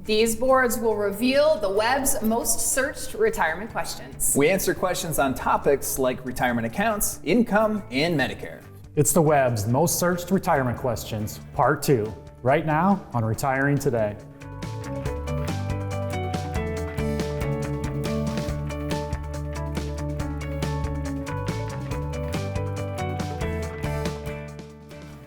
These boards will reveal the web's most searched retirement questions. We answer questions on topics like retirement accounts, income, and Medicare. It's the web's most searched retirement questions, part 2, right now on Retiring Today.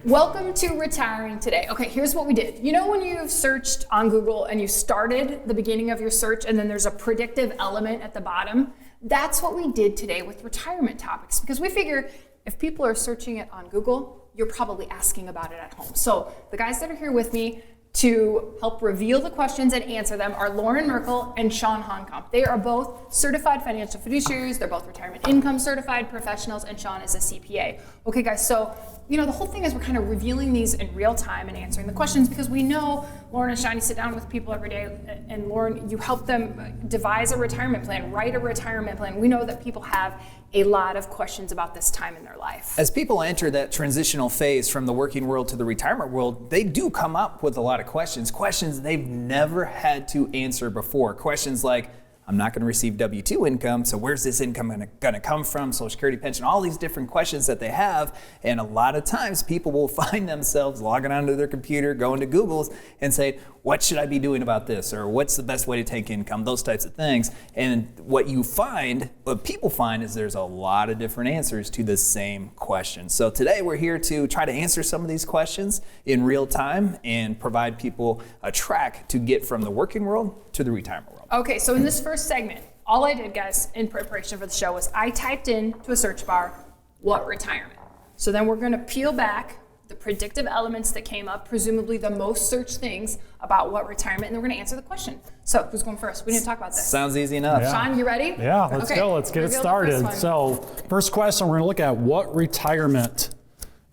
Welcome to Retiring Today. Okay, here's what we did. You know when you've searched on Google and you started the beginning of your search and then there's a predictive element at the bottom? That's what we did today with retirement topics, because we figure if people are searching it on Google, you're probably asking about it at home. So the guys that are here with me to help reveal the questions and answer them are Loren Merkle and Chawn Honkomp. They are both certified financial fiduciaries. They're both retirement income certified professionals, and Chawn is a CPA. Okay guys, so the whole thing is we're kind of revealing these in real time and answering the questions, because we know Loren and Chawn, you sit down with people every day, and Loren, you help them devise a retirement plan, write a retirement plan. We know that people have a lot of questions about this time in their life. As people enter that transitional phase from the working world to the retirement world, they do come up with a lot of questions they've never had to answer before. Questions like, I'm not going to receive W-2 income, so where's this income going to come from? Social Security, pension, all these different questions that they have. And a lot of times people will find themselves logging onto their computer, going to Google's and say, what should I be doing about this? Or what's the best way to take income? Those types of things. And what people find is there's a lot of different answers to the same question. So today we're here to try to answer some of these questions in real time and provide people a track to get from the working world to the retirement world. Okay, so in this first segment, all I did, guys, in preparation for the show was I typed in to a search bar, what retirement? So then we're gonna peel back the predictive elements that came up, presumably the most searched things about what retirement, and then we're gonna answer the question. So who's going first? We didn't talk about this. Sounds easy enough. Yeah. Chawn, you ready? Yeah, let's go. Let's get it started. So first question, we're gonna look at what retirement.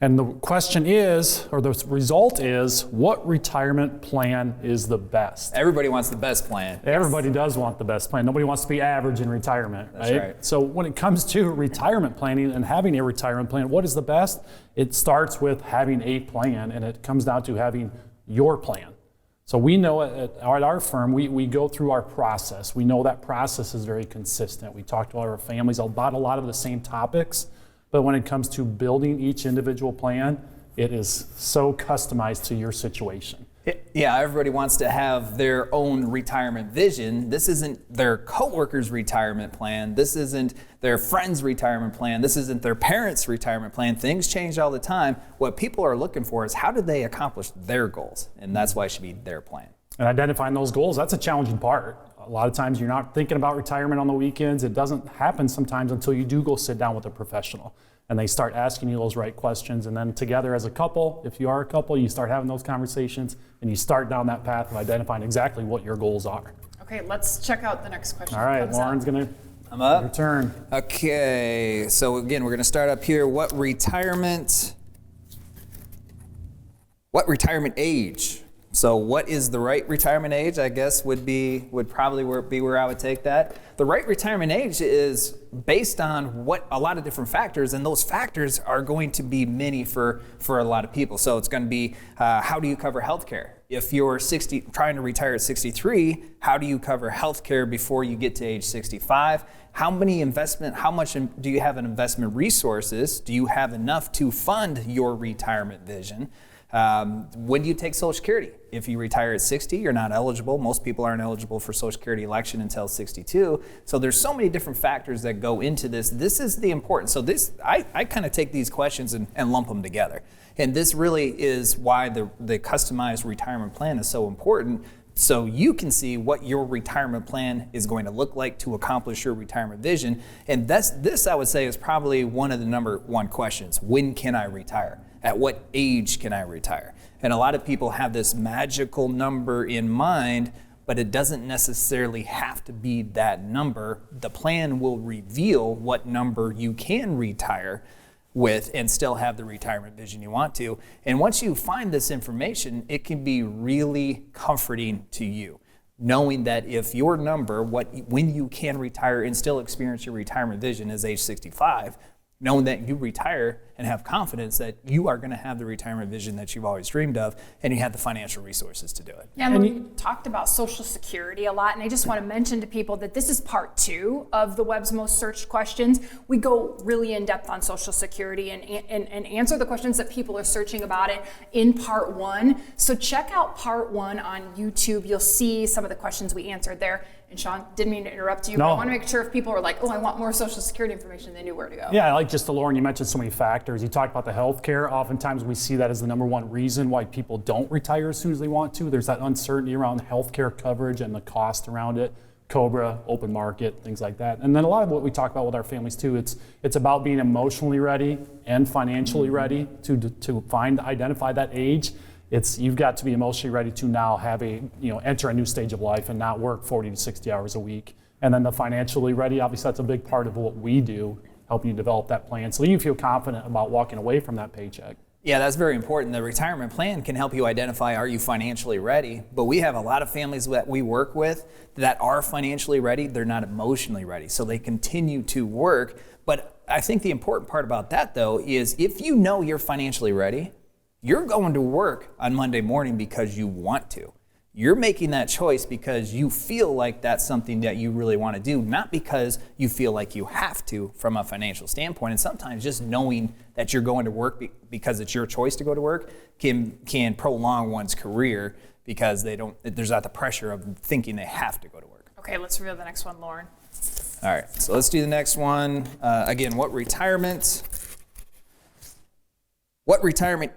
And the question is, or the result is, what retirement plan is the best? Everybody wants the best plan. Everybody does want the best plan. Nobody wants to be average in retirement, That's right. So when it comes to retirement planning and having a retirement plan, what is the best? It starts with having a plan, and it comes down to having your plan. So we know at our firm, we go through our process. We know that process is very consistent. We talk to our families about a lot of the same topics. But when it comes to building each individual plan, it is so customized to your situation. Yeah, everybody wants to have their own retirement vision. This isn't their coworker's retirement plan. This isn't their friend's retirement plan. This isn't their parents' retirement plan. Things change all the time. What people are looking for is how do they accomplish their goals? And that's why it should be their plan. And identifying those goals, that's a challenging part. A lot of times you're not thinking about retirement on the weekends. It doesn't happen sometimes until you do go sit down with a professional and they start asking you those right questions. And then together as a couple, if you are a couple, you start having those conversations and you start down that path of identifying exactly what your goals are. Okay, let's check out the next question. All right, Loren's gonna I'm up. your turn. Okay, so again, we're gonna start up here. What retirement age? So what is the right retirement age, I guess would probably be where I would take that. The right retirement age is based on a lot of different factors, and those factors are going to be many for a lot of people. So it's going to be how do you cover health care? If you're trying to retire at 63, how do you cover health care before you get to age 65? How much do you have in investment resources? Do you have enough to fund your retirement vision? When do you take Social Security? If you retire at 60, you're not eligible. Most people aren't eligible for Social Security election until 62. So there's so many different factors that go into this. This is the important. So I kind of take these questions and lump them together. And this really is why the customized retirement plan is so important. So you can see what your retirement plan is going to look like to accomplish your retirement vision. And this I would say is probably one of the number one questions. When can I retire? At what age can I retire? And a lot of people have this magical number in mind, but it doesn't necessarily have to be that number. The plan will reveal what number you can retire with and still have the retirement vision you want to. And once you find this information, it can be really comforting to you, knowing that if your number, when you can retire and still experience your retirement vision is age 65, knowing that you retire and have confidence that you are going to have the retirement vision that you've always dreamed of, and you have the financial resources to do it. Yeah, and we talked about Social Security a lot, and I just want to mention to people that this is part 2 of the web's most searched questions. We go really in depth on Social Security and answer the questions that people are searching about it in part 1. So check out part 1 on YouTube. You'll see some of the questions we answered there. And Chawn, didn't mean to interrupt you, but I want to make sure if people are like, oh, I want more Social Security information, they knew where to go. Yeah, like just Loren, you mentioned so many factors. You talked about the healthcare. Oftentimes we see that as the number one reason why people don't retire as soon as they want to. There's that uncertainty around healthcare coverage and the cost around it. COBRA, open market, things like that. And then a lot of what we talk about with our families too, it's about being emotionally ready and financially ready to identify that age. You've got to be emotionally ready to now have enter a new stage of life and not work 40 to 60 hours a week. And then the financially ready, obviously that's a big part of what we do, helping you develop that plan so you feel confident about walking away from that paycheck. Yeah, that's very important. The retirement plan can help you identify, are you financially ready? But we have a lot of families that we work with that are financially ready, they're not emotionally ready. So they continue to work. But I think the important part about that though is if you know you're financially ready, you're going to work on Monday morning because you want to. You're making that choice because you feel like that's something that you really want to do, not because you feel like you have to from a financial standpoint. And sometimes just knowing that you're going to work because it's your choice to go to work can prolong one's career because there's not the pressure of thinking they have to go to work. Okay, let's reveal the next one, Loren. All right, so let's do the next one. Again, what retirement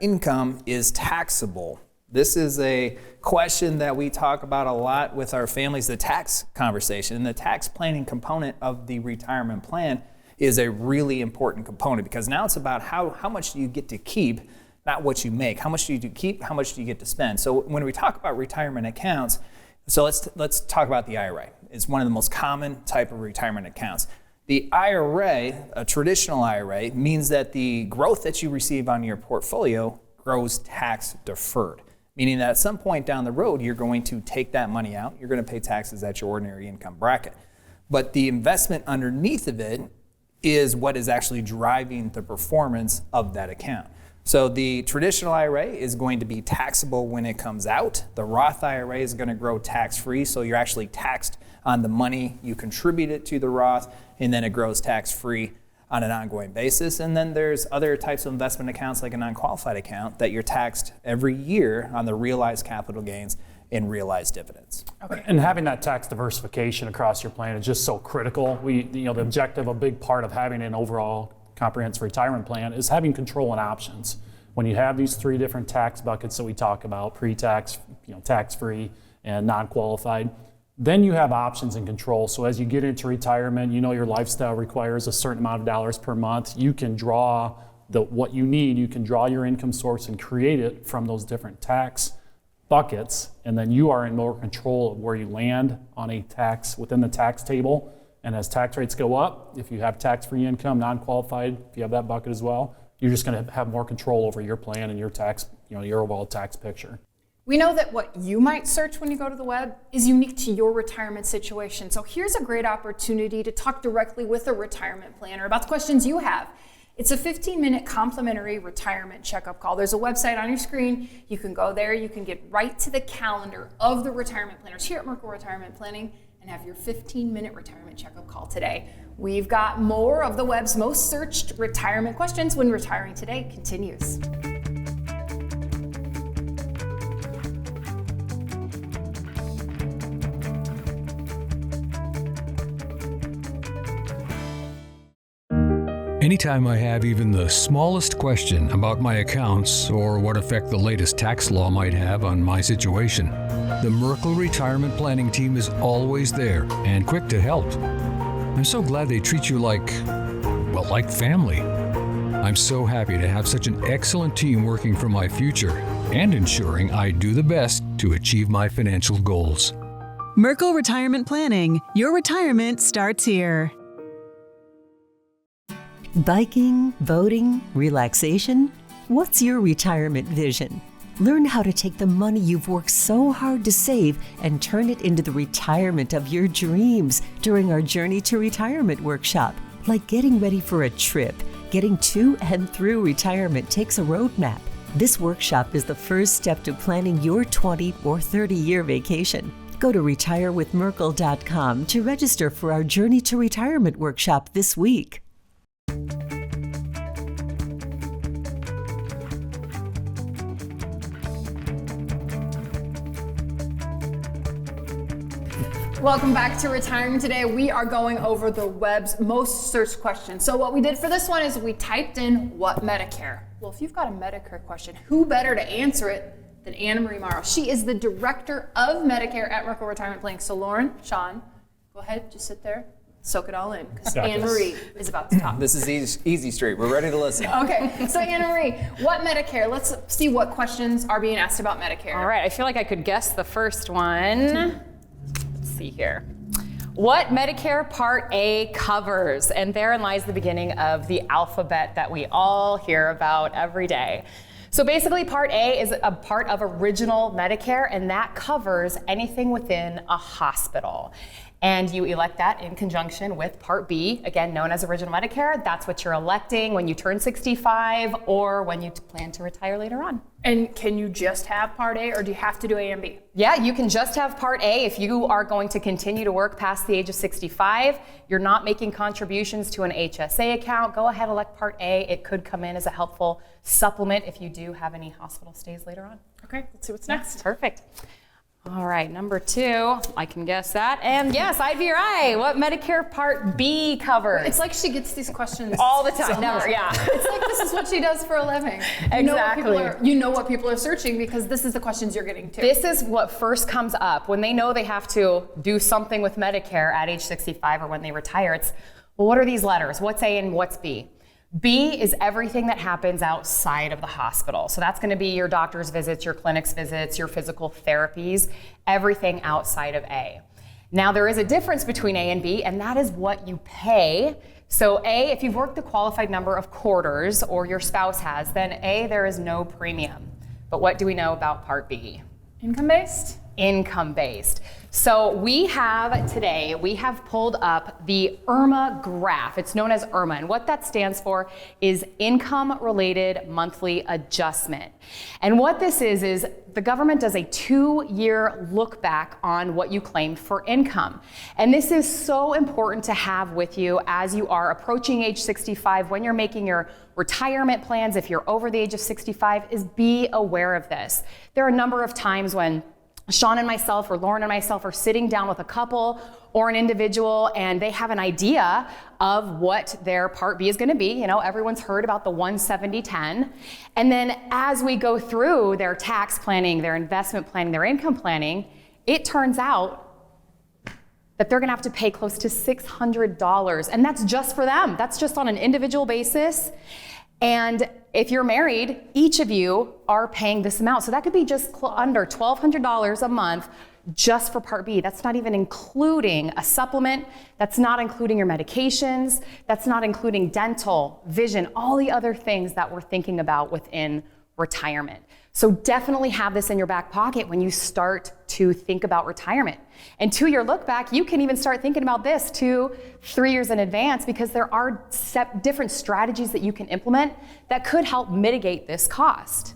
income is taxable? This is a question that we talk about a lot with our families, the tax conversation. And the tax planning component of the retirement plan is a really important component because now it's about how much do you get to keep, not what you make. How much do you keep, how much do you get to spend? So when we talk about retirement accounts, so let's talk about the IRA. It's one of the most common type of retirement accounts. The IRA, a traditional IRA, means that the growth that you receive on your portfolio grows tax deferred, meaning that at some point down the road, you're going to take that money out, you're going to pay taxes at your ordinary income bracket. But the investment underneath of it is what is actually driving the performance of that account. So the traditional IRA is going to be taxable when it comes out. The Roth IRA is going to grow tax-free, so you're actually taxed on the money you contributed to the Roth, and then it grows tax-free on an ongoing basis. And then there's other types of investment accounts like a non-qualified account that you're taxed every year on the realized capital gains and realized dividends. Okay. And having that tax diversification across your plan is just so critical. The objective, a big part of having an overall comprehensive retirement plan is having control and options. When you have these 3 different tax buckets that we talk about, pre-tax, tax-free, and non-qualified, then you have options and control. So as you get into retirement, your lifestyle requires a certain amount of dollars per month. You can draw what you need. You can draw your income source and create it from those different tax buckets, and then you are in more control of where you land on a tax within the tax table. And as tax rates go up, if you have tax-free income, non-qualified, if you have that bucket as well, you're just going to have more control over your plan and your tax, your overall tax picture. We know that what you might search when you go to the web is unique to your retirement situation. So here's a great opportunity to talk directly with a retirement planner about the questions you have. It's a 15-minute complimentary retirement checkup call. There's a website on your screen. You can go there. You can get right to the calendar of the retirement planners here at Merkle Retirement Planning and have your 15-minute retirement checkup call today. We've got more of the web's most searched retirement questions when Retiring Today continues. Anytime I have even the smallest question about my accounts or what effect the latest tax law might have on my situation, the Merkle Retirement Planning team is always there and quick to help. I'm so glad they treat you like family. I'm so happy to have such an excellent team working for my future and ensuring I do the best to achieve my financial goals. Merkle Retirement Planning. Your retirement starts here. Biking, boating, relaxation? What's your retirement vision? Learn how to take the money you've worked so hard to save and turn it into the retirement of your dreams during our Journey to Retirement workshop. Like getting ready for a trip, Getting to and through retirement takes a roadmap. This workshop is the first step to planning your 20 or 30-year vacation. Go to retirewithmerkle.com to register for our Journey to Retirement workshop this week. Welcome back to Retirement Today. We are going over the web's most searched questions. So what we did for this one is we typed in what Medicare. Well, if you've got a Medicare question, who better to answer it than AnnaMarie Morrow? She is the director of Medicare at Merkle Retirement Planning. So Loren, Chawn, go ahead, just sit there, soak it all in, because AnnaMarie is about to talk. This is easy street. We're ready to listen. Okay, so AnnaMarie, what Medicare? Let's see what questions are being asked about Medicare. All right, I feel like I could guess the first one. See here. What Medicare Part A covers, and therein lies the beginning of the alphabet that we all hear about every day. So basically Part A is a part of original Medicare, and that covers anything within a hospital. And you elect that in conjunction with Part B, again known as original Medicare. That's what you're electing when you turn 65 or when you plan to retire later on. And can you just have Part A, or do you have to do A and B? Yeah, you can just have Part A if you are going to continue to work past the age of 65. You're not making contributions to an HSA account. Go ahead, elect Part A. It could come in as a helpful supplement if you do have any hospital stays later on. Okay, let's see what's next. Perfect. All right, number 2, I can guess that. And yes, IVRI, what Medicare Part B covers? It's like she gets these questions all the time. so Never, much. yeah. It's like this is what she does for a living. Exactly. You know what people are searching because this is the questions you're getting to. This is what first comes up when they know they have to do something with Medicare at age 65 or when they retire. It's, well, what are these letters? What's A and what's B? B is everything that happens outside of the hospital. So that's going to be your doctor's visits, your clinic's visits, your physical therapies, everything outside of A. Now there is a difference between A and B, and that is what you pay. So A, if you've worked the qualified number of quarters or your spouse has, then A, there is no premium. But what do we know about Part B? Income-based? Income-based. So we have pulled up the IRMA graph. It's known as IRMA, and what that stands for is income-related monthly adjustment. And what this is the government does a 2-year look back on what you claimed for income. And this is so important to have with you as you are approaching age 65, when you're making your retirement plans, if you're over the age of 65, is be aware of this. There are a number of times when Chawn and myself or Loren and myself are sitting down with a couple or an individual and they have an idea of what their Part B is going to be. You know, everyone's heard about the 170-10. And then as we go through their tax planning, their investment planning, their income planning, it turns out that they're going to have to pay close to $600. And that's just for them. That's just on an individual basis. And if you're married, each of you are paying this amount. So that could be just under $1,200 a month just for Part B. That's not even including a supplement. That's not including your medications. That's not including dental, vision, all the other things that we're thinking about within retirement. So definitely have this in your back pocket when you start to think about retirement. And 2-year look back, you can even start thinking about this 2-3 years in advance, because there are different strategies that you can implement that could help mitigate this cost.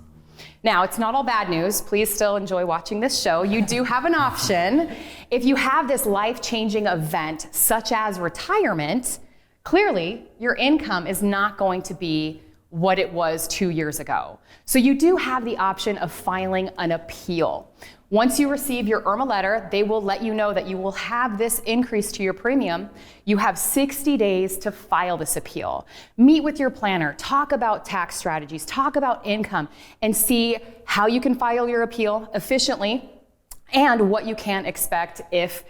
Now, it's not all bad news. Please still enjoy watching this show. You do have an option. If you have this life-changing event, such as retirement, clearly your income is not going to be what it was 2 years ago. So you do have the option of filing an appeal. Once you receive your IRMA letter, they will let you know that you will have this increase to your premium. You have 60 days to file this appeal. Meet with your planner, talk about tax strategies, talk about income, and see how you can file your appeal efficiently and what you can expect if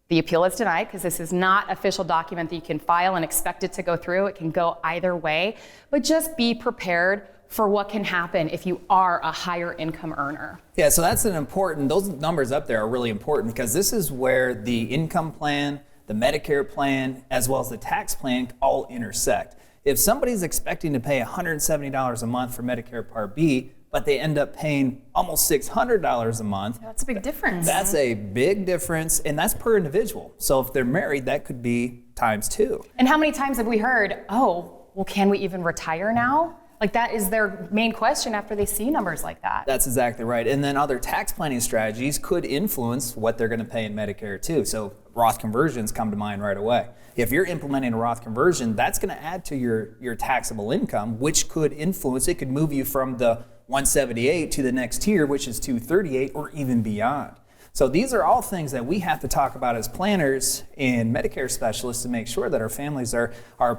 the appeal is denied, because this is not an official document that you can file and expect it to go through. It can go either way, but just be prepared for what can happen if you are a higher income earner. Yeah, so that's those numbers up there are really important, because this is where the income plan, the Medicare plan, as well as the tax plan all intersect. If somebody's expecting to pay $170 a month for Medicare Part B, but they end up paying almost $600 a month. That's a big difference. That's a big difference, and that's per individual. So if they're married, that could be times 2. And how many times have we heard, oh, well, can we even retire now? Like that is their main question after they see numbers like that. That's exactly right. And then other tax planning strategies could influence what they're going to pay in Medicare too. So Roth conversions come to mind right away. If you're implementing a Roth conversion, that's going to add to your taxable income, which could influence, it could move you from the 178 to the next tier, which is 238 or even beyond. So these are all things that we have to talk about as planners and Medicare specialists to make sure that our families are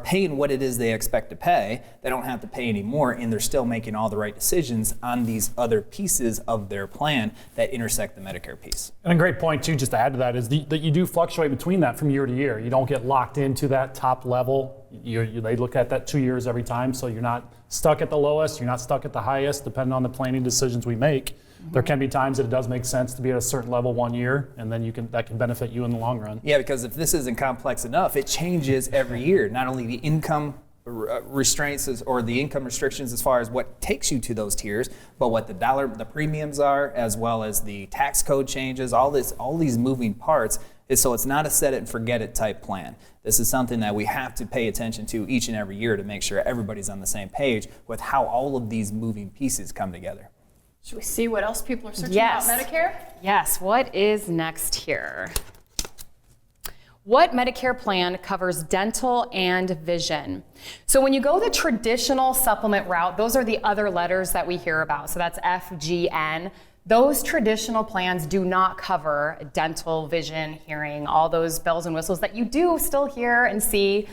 paying what it is they expect to pay. They don't have to pay any more, and they're still making all the right decisions on these other pieces of their plan that intersect the Medicare piece. And a great point too, just to add to that, is that you do fluctuate between that from year to year. You don't get locked into that top level. They look at that 2 years every time, so you're not stuck at the lowest, you're not stuck at the highest, depending on the planning decisions we make. There can be times that it does make sense to be at a certain level 1 year, and then that can benefit you in the long run. Yeah, because if this isn't complex enough, it changes every year. Not only the income restraints or the income restrictions as far as what takes you to those tiers, but what the premiums are, as well as the tax code changes, all these moving parts. So it's not a set it and forget it type plan. This is something that we have to pay attention to each and every year to make sure everybody's on the same page with how all of these moving pieces come together. Should we see what else people are searching about Medicare? Yes, what is next here? What Medicare plan covers dental and vision? So when you go the traditional supplement route, those are the other letters that we hear about. So that's FGN. Those traditional plans do not cover dental, vision, hearing, all those bells and whistles that you do still hear and see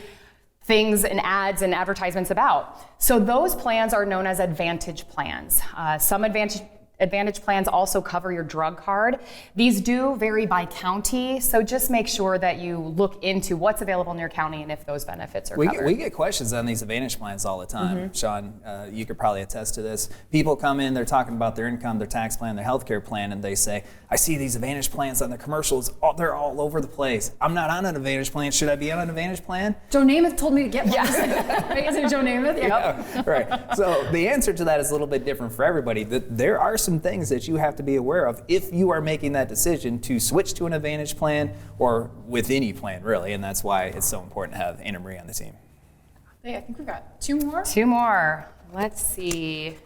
things and ads and advertisements about. So those plans are known as Advantage plans. Some Advantage plans also cover your drug card. These do vary by county, so just make sure that you look into what's available in your county and if those benefits are covered. We get questions on these Advantage plans all the time. Chawn, you could probably attest to this. People come in, they're talking about their income, their tax plan, their healthcare plan, and they say, I see these Advantage plans on the commercials, they're all over the place. I'm not on an Advantage plan. Should I be on an Advantage plan? Joe Namath told me to get one. Right? Isn't it Joe Namath? Yep. Yeah, right. So the answer to that is a little bit different for everybody. There are some things that you have to be aware of if you are making that decision to switch to an Advantage plan or with any plan, really, and that's why it's so important to have AnnaMarie on the team. Hey, I think we've got two more. Two more. Let's see.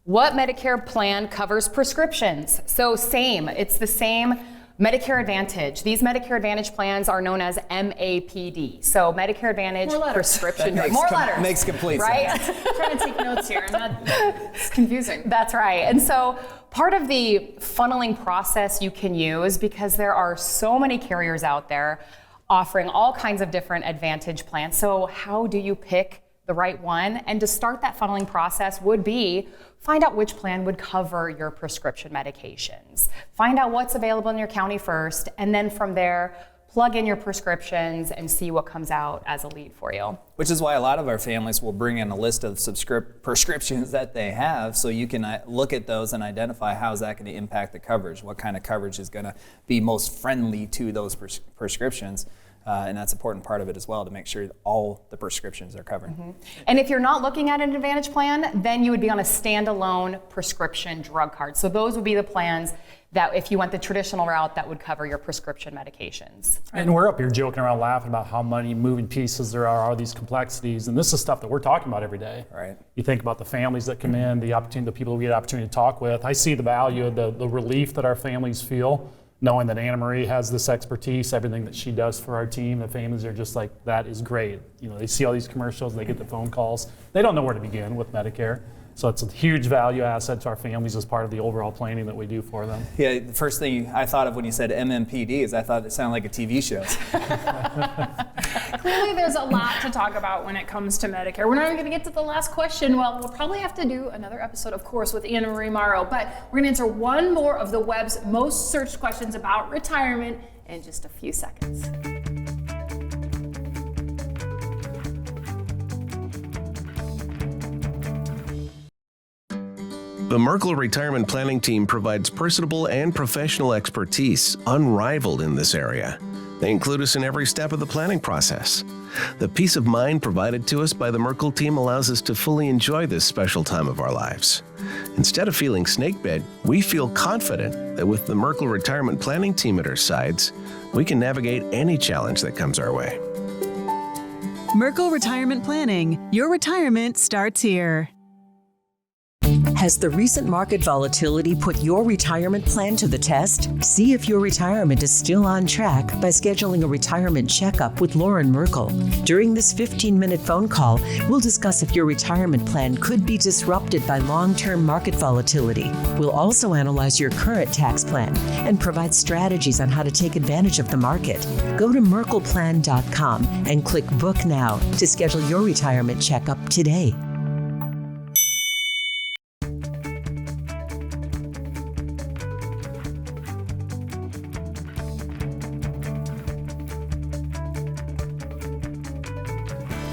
What Medicare plan covers prescriptions? So it's the same Medicare Advantage. These Medicare Advantage plans are known as MAPD. So Medicare Advantage prescription drug. More letters. Makes complete right? sense. I'm trying to take notes here. It's confusing. That's right. And so part of the funneling process you can use, because there are so many carriers out there offering all kinds of different Advantage plans. So how do you pick the right one? And to start that funneling process would be find out which plan would cover your prescription medications. Find out what's available in your county first, and then from there, plug in your prescriptions and see what comes out as a lead for you. Which is why a lot of our families will bring in a list of prescriptions that they have, so you can look at those and identify how is that going to impact the coverage, what kind of coverage is going to be most friendly to those prescriptions. And that's an important part of it as well, to make sure all the prescriptions are covered. And if you're not looking at an Advantage plan, then you would be on a standalone prescription drug card. So those would be the plans that if you went the traditional route, that would cover your prescription medications. And we're up here joking around, laughing about how many moving pieces there are, all these complexities, and this is stuff that we're talking about every day. Right. You think about the families that come in, the people we get the opportunity to talk with. I see the value of the relief that our families feel, knowing that AnnaMarie has this expertise, everything that she does for our team. The families are just like, that is great. You know, they see all these commercials, they get the phone calls. They don't know where to begin with Medicare. So it's a huge value asset to our families as part of the overall planning that we do for them. Yeah, the first thing I thought of when you said MMPD is I thought it sounded like a TV show. Clearly there's a lot to talk about when it comes to Medicare. We're not even going to get to the last question. Well, we'll probably have to do another episode, of course, with AnnaMarie Morrow, but we're going to answer one more of the web's most searched questions about retirement in just a few seconds. The Merkle Retirement Planning Team provides personable and professional expertise unrivaled in this area. They include us in every step of the planning process. The peace of mind provided to us by the Merkle team allows us to fully enjoy this special time of our lives. Instead of feeling snakebit, we feel confident that with the Merkle Retirement Planning Team at our sides, we can navigate any challenge that comes our way. Merkle Retirement Planning. Your retirement starts here. Has the recent market volatility put your retirement plan to the test? See if your retirement is still on track by scheduling a retirement checkup with Loren Merkle. During this 15-minute phone call, we'll discuss if your retirement plan could be disrupted by long-term market volatility. We'll also analyze your current tax plan and provide strategies on how to take advantage of the market. Go to merkleplan.com and click Book Now to schedule your retirement checkup today.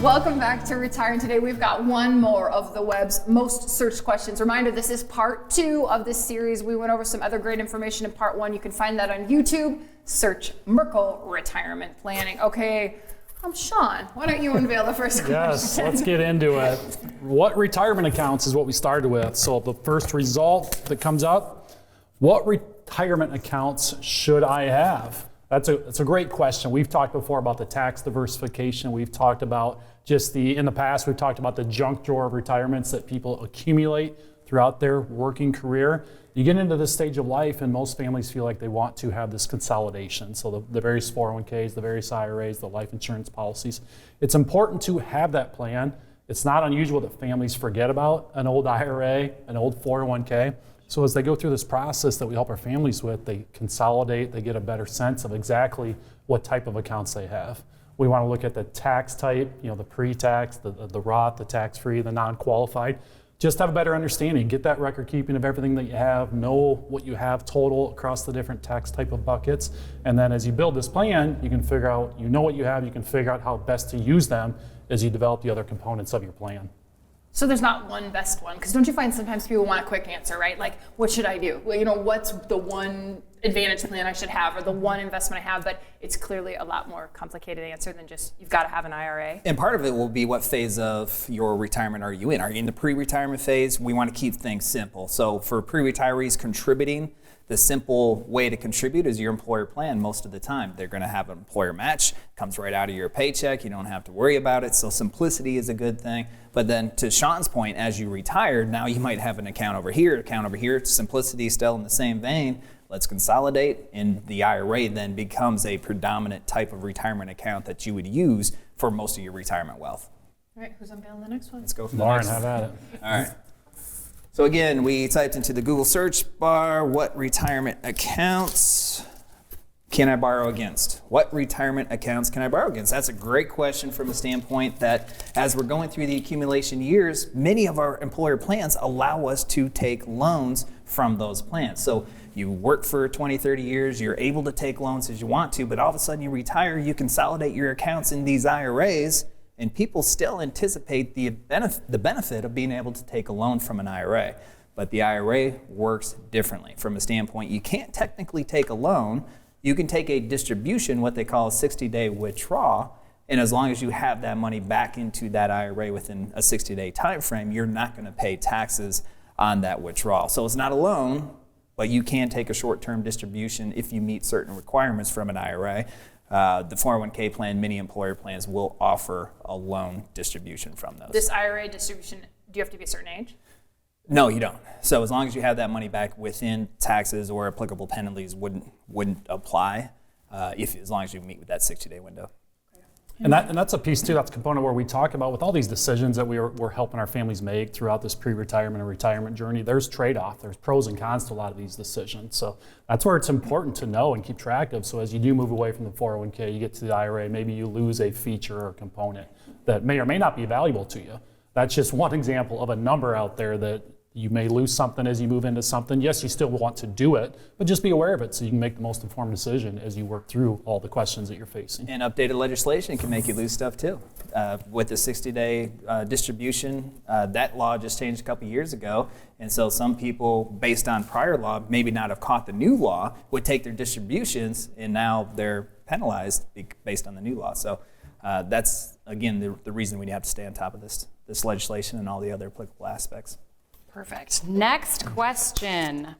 Welcome back to Retiring Today. We've got one more of the web's most searched questions. Reminder, this is part 2 of this series. We went over some other great information in part 1. You can find that on YouTube. Search Merkle Retirement Planning. Okay, Chawn, why don't you unveil the first question? Yes, let's get into it. What retirement accounts is what we started with. So the first result that comes up, what retirement accounts should I have? That's a great question. We've talked before about the tax diversification. We've talked about in the past, we've talked about the junk drawer of retirements that people accumulate throughout their working career. You get into this stage of life and most families feel like they want to have this consolidation. So the various 401ks, the various IRAs, the life insurance policies. It's important to have that plan. It's not unusual that families forget about an old IRA, an old 401k. So as they go through this process that we help our families with, they consolidate, they get a better sense of exactly what type of accounts they have. We want to look at the tax type, the pre-tax, the Roth, the tax-free, the non-qualified. Just have a better understanding, get that record keeping of everything that you have, know what you have total across the different tax type of buckets. And then as you build this plan, you can figure out, what you have, you can figure out how best to use them as you develop the other components of your plan. So there's not one best one, because don't you find sometimes people want a quick answer, right? Like, what should I do? Well, what's the one advantage plan I should have, or the one investment I have? But it's clearly a lot more complicated answer than just you've got to have an IRA. And part of it will be what phase of your retirement are you in? Are you in the pre-retirement phase? We want to keep things simple. So for pre-retirees contributing, the simple way to contribute is your employer plan most of the time. They're going to have an employer match, comes right out of your paycheck. You don't have to worry about it. So simplicity is a good thing. But then to Shawn's point, as you retire, now you might have an account over here. Simplicity is still in the same vein. Let's consolidate, and the IRA then becomes a predominant type of retirement account that you would use for most of your retirement wealth. All right, who's unveiling the next one? Let's go for Loren, the next. have at it. All right. So again, we typed into the Google search bar, what retirement accounts can I borrow against? What retirement accounts can I borrow against? That's a great question from a standpoint that as we're going through the accumulation years, many of our employer plans allow us to take loans from those plans. So you work for 20, 30 years, you're able to take loans as you want to, but all of a sudden you retire, you consolidate your accounts in these IRAs, and people still anticipate the benefit of being able to take a loan from an IRA. But the IRA works differently. From a standpoint, you can't technically take a loan. You can take a distribution, what they call a 60-day withdrawal, and as long as you have that money back into that IRA within a 60-day time frame, you're not going to pay taxes on that withdrawal. So it's not a loan, but you can take a short-term distribution if you meet certain requirements from an IRA. The 401k plan, many employer plans will offer a loan distribution from those. This IRA distribution, do you have to be a certain age? No, you don't. So as long as you have that money back within taxes or applicable penalties wouldn't apply as long as you meet with that 60-day window. And that's a piece too, that's a component where we talk about with all these decisions that we're helping our families make throughout this pre-retirement and retirement journey, there's trade-off, there's pros and cons to a lot of these decisions. So that's where it's important to know and keep track of. So as you do move away from the 401k, you get to the IRA, maybe you lose a feature or component that may or may not be valuable to you. That's just one example of a number out there that you may lose something as you move into something. Yes, you still want to do it, but just be aware of it so you can make the most informed decision as you work through all the questions that you're facing. And updated legislation can make you lose stuff too. With the 60-day distribution, that law just changed a couple years ago, and so some people, based on prior law, maybe not have caught the new law, would take their distributions, and now they're penalized based on the new law. So that's, again, the reason we have to stay on top of this legislation and all the other applicable aspects. Perfect. Next question.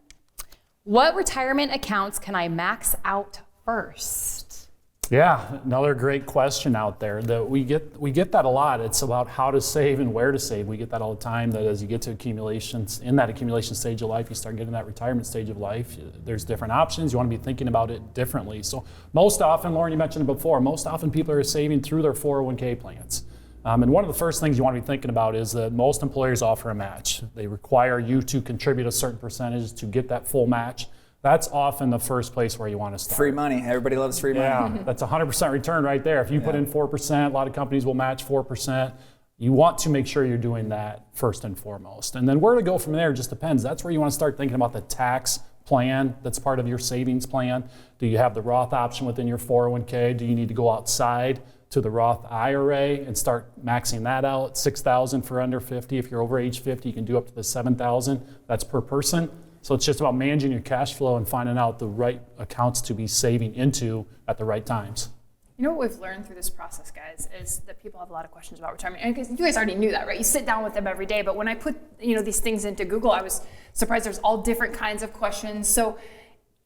What retirement accounts can I max out first? Yeah, another great question out there that we get that a lot. It's about how to save and where to save. We get that all the time, that as you get to accumulations, in that accumulation stage of life, you start getting that retirement stage of life, there's different options. You want to be thinking about it differently. So most often, Loren, you mentioned it before, most often people are saving through their 401k plans. And one of the first things you want to be thinking about is that most employers offer a match. They require you to contribute a certain percentage to get that full match. That's often the first place where you want to start. Free money. Everybody loves free money. Yeah, that's 100% return right there. If you put in 4%, a lot of companies will match 4%. You want to make sure you're doing that first and foremost. And then where to go from there just depends. That's where you want to start thinking about the tax plan that's part of your savings plan. Do you have the Roth option within your 401k? Do you need to go outside to the Roth IRA and start maxing that out? $6,000 for under 50. If you're over age 50, you can do up to the $7,000. That's per person. So it's just about managing your cash flow and finding out the right accounts to be saving into at the right times. You know what we've learned through this process, guys, is that people have a lot of questions about retirement. And you guys already knew that, right? You sit down with them every day. But when I put these things into Google, I was surprised there's all different kinds of questions. So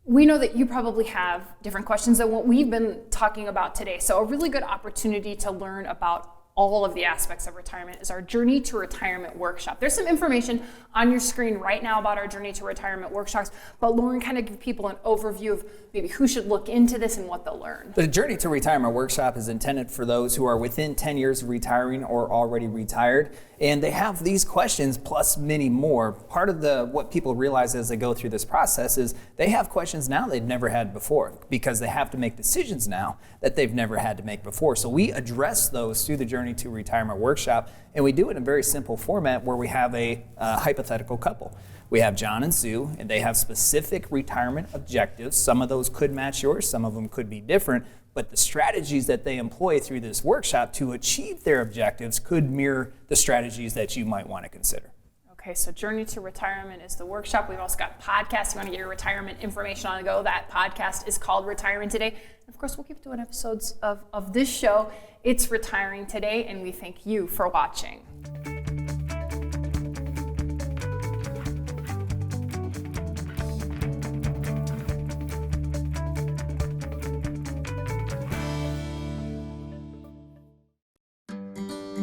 we know that you probably have different questions than what we've been talking about today. So a really good opportunity to learn about all of the aspects of retirement is our Journey to Retirement workshop. There's some information on your screen right now about our Journey to Retirement workshops, but Loren kind of give people an overview of maybe who should look into this and what they'll learn. The Journey to Retirement workshop is intended for those who are within 10 years of retiring or already retired, and they have these questions plus many more. Part of what people realize as they go through this process is they have questions now they've never had before because they have to make decisions now that they've never had to make before. So we address those through the Journey to Retirement workshop, and we do it in a very simple format where we have a hypothetical couple. We have John and Sue, and they have specific retirement objectives. Some of those could match yours, some of them could be different, but the strategies that they employ through this workshop to achieve their objectives could mirror the strategies that you might want to consider. Okay, so Journey to Retirement is the workshop. We've also got podcasts. You want to get your retirement information on the go. That podcast is called Retiring Today. And of course, we'll keep doing episodes of this show. It's Retiring Today, and we thank you for watching.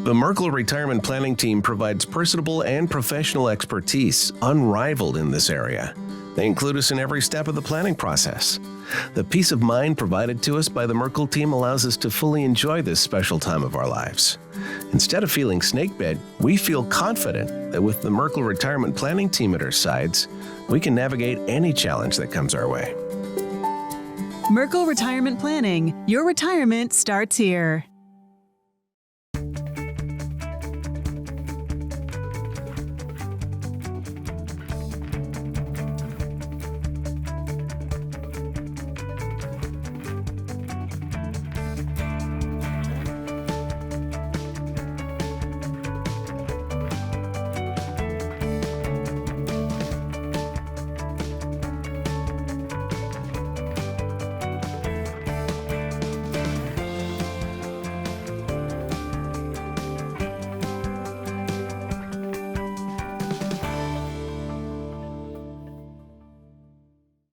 The Merkle Retirement Planning Team provides personable and professional expertise unrivaled in this area. They include us in every step of the planning process. The peace of mind provided to us by the Merkle team allows us to fully enjoy this special time of our lives. Instead of feeling snakebit, we feel confident that with the Merkle Retirement Planning Team at our sides, we can navigate any challenge that comes our way. Merkle Retirement Planning. Your retirement starts here.